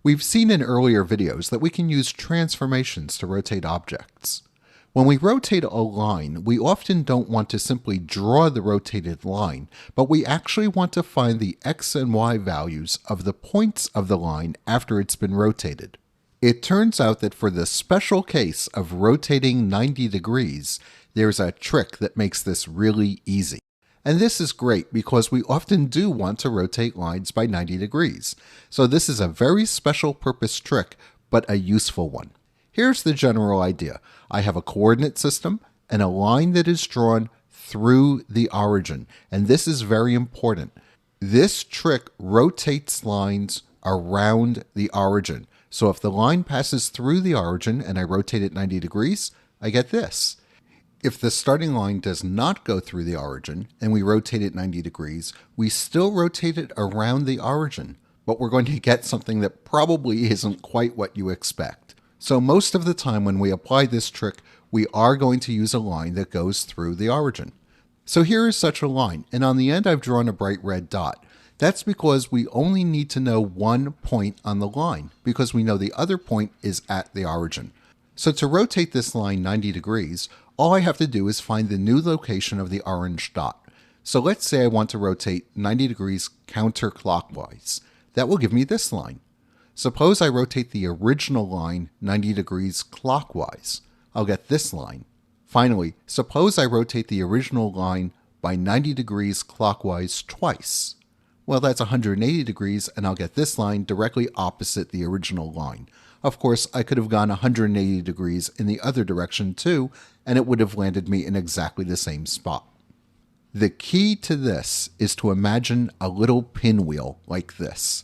We've seen in earlier videos that we can use transformations to rotate objects. When we rotate a line, we often don't want to simply draw the rotated line, but we actually want to find the x and y values of the points of the line after it's been rotated. It turns out that for the special case of rotating 90 degrees, there's a trick that makes this really easy. And this is great because we often do want to rotate lines by 90 degrees. So this is a very special purpose trick, but a useful one. Here's the general idea. I have a coordinate system and a line that is drawn through the origin. And this is very important. This trick rotates lines around the origin. So if the line passes through the origin and I rotate it 90 degrees, I get this. If the starting line does not go through the origin and we rotate it 90 degrees, we still rotate it around the origin, but we're going to get something that probably isn't quite what you expect. So most of the time when we apply this trick, we are going to use a line that goes through the origin. So here is such a line, and on the end I've drawn a bright red dot. That's because we only need to know one point on the line, because we know the other point is at the origin. So to rotate this line 90 degrees, all I have to do is find the new location of the orange dot. So let's say I want to rotate 90 degrees counterclockwise. That will give me this line. Suppose I rotate the original line 90 degrees clockwise. I'll get this line. Finally, suppose I rotate the original line by 90 degrees clockwise twice. Well, that's 180 degrees, and I'll get this line directly opposite the original line. Of course, I could have gone 180 degrees in the other direction too, and it would have landed me in exactly the same spot. The key to this is to imagine a little pinwheel like this.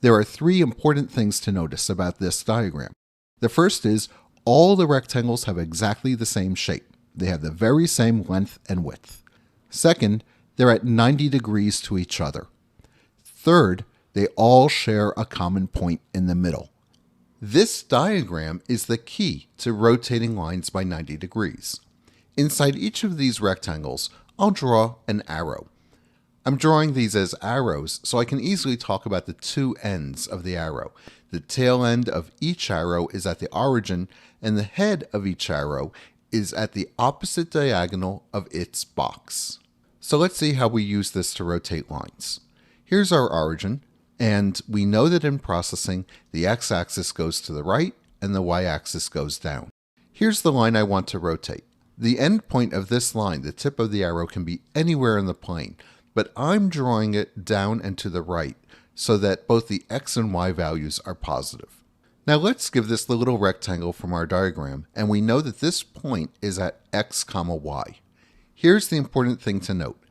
There are three important things to notice about this diagram. The first is all the rectangles have exactly the same shape. They have the very same length and width. Second, they're at 90 degrees to each other. Third, they all share a common point in the middle. This diagram is the key to rotating lines by 90 degrees. Inside each of these rectangles, I'll draw an arrow. I'm drawing these as arrows so I can easily talk about the two ends of the arrow. The tail end of each arrow is at the origin, and the head of each arrow is at the opposite diagonal of its box. So let's see how we use this to rotate lines. Here's our origin, and we know that in processing, the x-axis goes to the right and the y-axis goes down. Here's the line I want to rotate. The end point of this line, the tip of the arrow, can be anywhere in the plane, but I'm drawing it down and to the right so that both the x and y values are positive. Now let's give this the little rectangle from our diagram, and we know that this point is at x, y. Here's the important thing to note.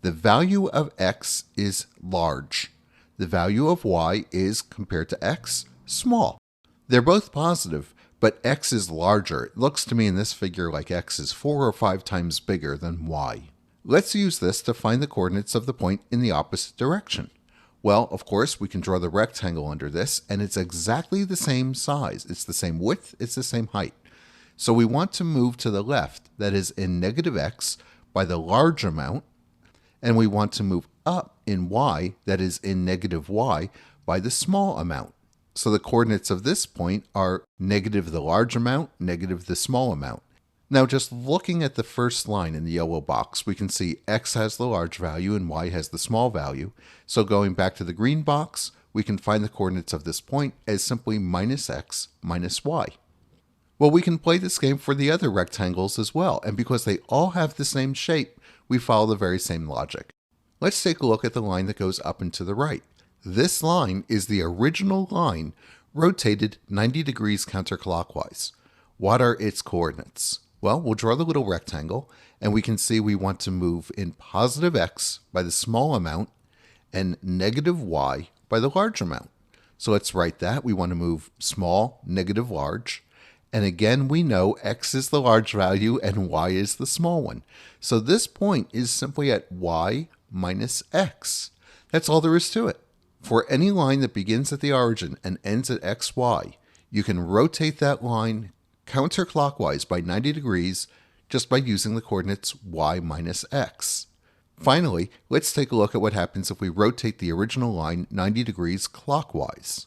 The value of x is large. The value of y is, compared to x, small. They're both positive, but x is larger. It looks to me in this figure like x is 4 or 5 times bigger than y. Let's use this to find the coordinates of the point in the opposite direction. Well, of course, we can draw the rectangle under this, and it's exactly the same size. It's the same width, it's the same height. So we want to move to the left, that is in negative x, by the large amount, and we want to move up in y, that is in negative y, by the small amount. So the coordinates of this point are negative the large amount, negative the small amount. Now just looking at the first line in the yellow box, we can see x has the large value and y has the small value. So going back to the green box, we can find the coordinates of this point as simply minus x minus y. Well, we can play this game for the other rectangles as well, and because they all have the same shape, we follow the very same logic. Let's take a look at the line that goes up and to the right. This line is the original line rotated 90 degrees counterclockwise. What are its coordinates? Well, we'll draw the little rectangle, and we can see we want to move in positive x by the small amount and negative y by the large amount. So let's write that. We want to move small, negative, large. And again, we know x is the large value and y is the small one. So this point is simply at y minus x. That's all there is to it. For any line that begins at the origin and ends at xy, you can rotate that line counterclockwise by 90 degrees just by using the coordinates y minus x. Finally, let's take a look at what happens if we rotate the original line 90 degrees clockwise.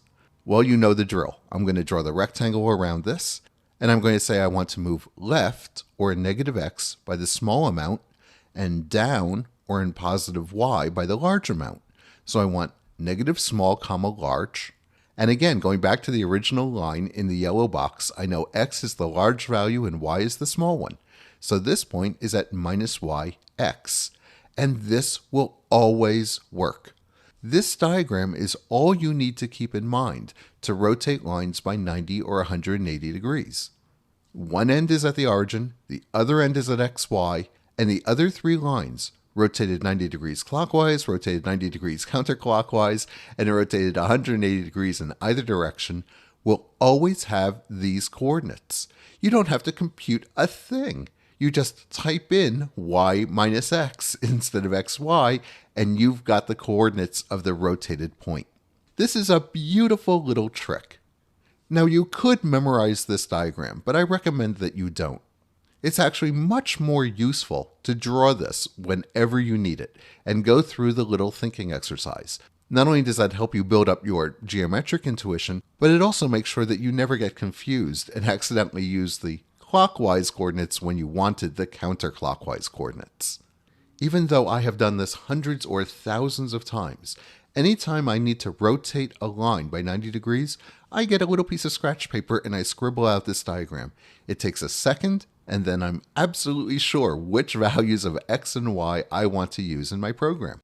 Well, you know the drill. I'm going to draw the rectangle around this, and I'm going to say I want to move left, or in negative x, by the small amount, and down, or in positive y, by the large amount. So I want negative small comma large. And again, going back to the original line in the yellow box, I know x is the large value and y is the small one. So this point is at minus y x. And this will always work. This diagram is all you need to keep in mind to rotate lines by 90 or 180 degrees. One end is at the origin, the other end is at xy, and the other three lines, rotated 90 degrees clockwise, rotated 90 degrees counterclockwise, and rotated 180 degrees in either direction, will always have these coordinates. You don't have to compute a thing. You just type in y minus x instead of xy, and you've got the coordinates of the rotated point. This is a beautiful little trick. Now you could memorize this diagram, but I recommend that you don't. It's actually much more useful to draw this whenever you need it and go through the little thinking exercise. Not only does that help you build up your geometric intuition, but it also makes sure that you never get confused and accidentally use the clockwise coordinates when you wanted the counterclockwise coordinates. Even though I have done this hundreds or thousands of times, anytime I need to rotate a line by 90 degrees, I get a little piece of scratch paper and I scribble out this diagram. It takes a second, and then I'm absolutely sure which values of x and y I want to use in my program.